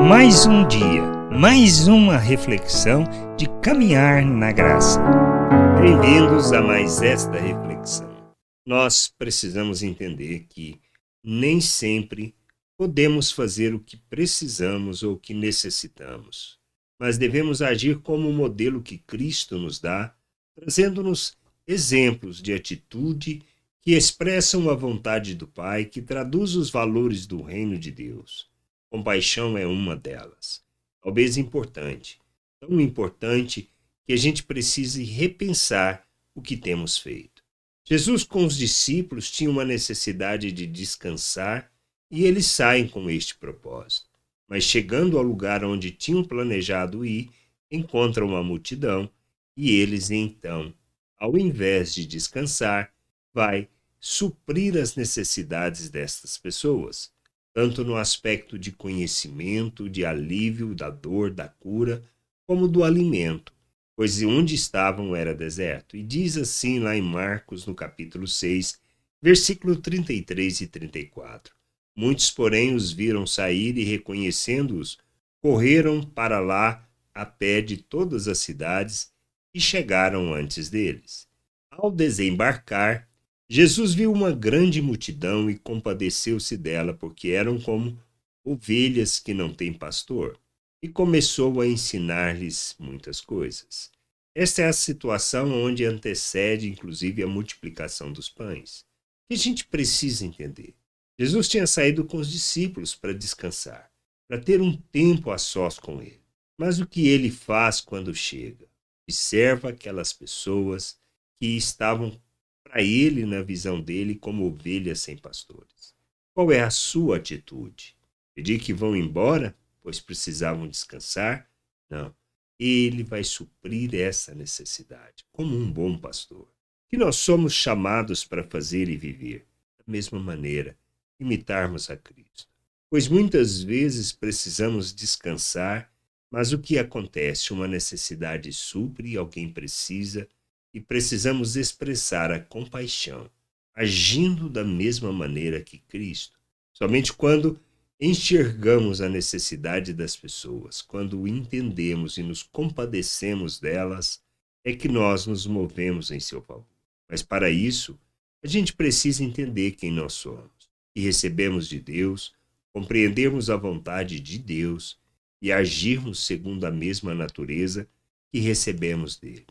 Mais um dia, mais uma reflexão de caminhar na graça. Bem-vindos a mais esta reflexão. Nós precisamos entender que nem sempre podemos fazer o que precisamos ou o que necessitamos, mas devemos agir como o modelo que Cristo nos dá, trazendo-nos exemplos de atitude que expressam a vontade do Pai, que traduz os valores do reino de Deus. Compaixão é uma delas, talvez importante, tão importante que a gente precise repensar o que temos feito. Jesus com os discípulos tinha uma necessidade de descansar e eles saem com este propósito. Mas chegando ao lugar onde tinham planejado ir, encontram uma multidão e eles então, ao invés de descansar, vai suprir as necessidades destas pessoas, tanto no aspecto de conhecimento, de alívio, da dor, da cura, como do alimento, pois onde estavam era deserto. E diz assim lá em Marcos, no capítulo 6, versículo 33 e 34. Muitos, porém, os viram sair e, reconhecendo-os, correram para lá a pé de todas as cidades e chegaram antes deles. Ao desembarcar, Jesus viu uma grande multidão e compadeceu-se dela, porque eram como ovelhas que não têm pastor, e começou a ensinar-lhes muitas coisas. Esta é a situação onde antecede, inclusive, a multiplicação dos pães. O que a gente precisa entender? Jesus tinha saído com os discípulos para descansar, para ter um tempo a sós com ele. Mas o que ele faz quando chega? Observa aquelas pessoas que estavam para ele, na visão dele, como ovelhas sem pastores. Qual é a sua atitude? Pedir que vão embora, pois precisavam descansar? Não. Ele vai suprir essa necessidade, como um bom pastor. Que nós somos chamados para fazer e viver. Da mesma maneira, imitarmos a Cristo. Pois muitas vezes precisamos descansar, mas o que acontece? Uma necessidade supre, alguém precisa, e precisamos expressar a compaixão, agindo da mesma maneira que Cristo. Somente quando enxergamos a necessidade das pessoas, quando entendemos e nos compadecemos delas, é que nós nos movemos em seu favor. Mas para isso, a gente precisa entender quem nós somos, e recebemos de Deus, compreendermos a vontade de Deus e agirmos segundo a mesma natureza que recebemos dele.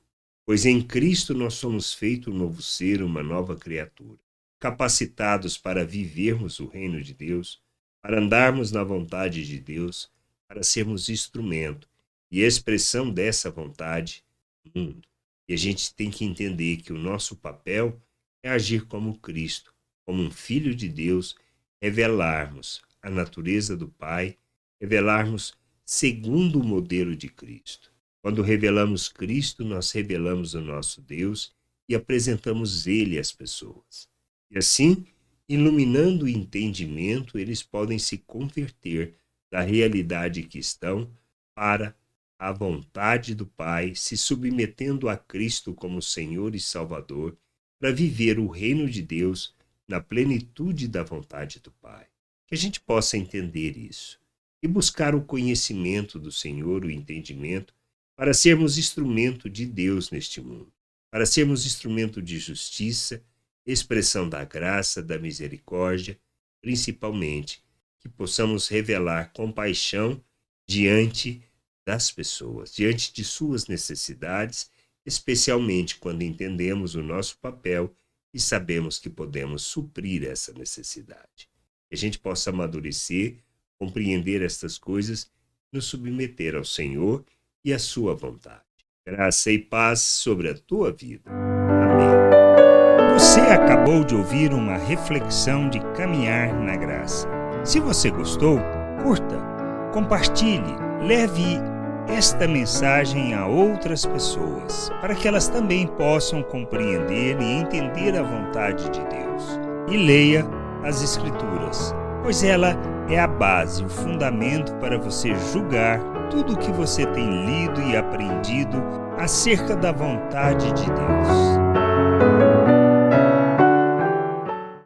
Pois em Cristo nós somos feito um novo ser, uma nova criatura, capacitados para vivermos o reino de Deus, para andarmos na vontade de Deus, para sermos instrumento e expressão dessa vontade no mundo. E a gente tem que entender que o nosso papel é agir como Cristo, como um filho de Deus, revelarmos a natureza do Pai, revelarmos segundo o modelo de Cristo. Quando revelamos Cristo, nós revelamos o nosso Deus e apresentamos Ele às pessoas. E assim, iluminando o entendimento, eles podem se converter da realidade que estão para a vontade do Pai, se submetendo a Cristo como Senhor e Salvador, para viver o reino de Deus na plenitude da vontade do Pai. Que a gente possa entender isso e buscar o conhecimento do Senhor, o entendimento, para sermos instrumento de Deus neste mundo, para sermos instrumento de justiça, expressão da graça, da misericórdia, principalmente que possamos revelar compaixão diante das pessoas, diante de suas necessidades, especialmente quando entendemos o nosso papel e sabemos que podemos suprir essa necessidade. Que a gente possa amadurecer, compreender estas coisas, nos submeter ao Senhor e a sua vontade. Graça e paz sobre a tua vida. Amém. Você acabou de ouvir uma reflexão de caminhar na graça. Se você gostou, curta, compartilhe, leve esta mensagem a outras pessoas, para que elas também possam compreender e entender a vontade de Deus. E leia as Escrituras, pois ela é a base, o fundamento para você julgar tudo o que você tem lido e aprendido acerca da vontade de Deus.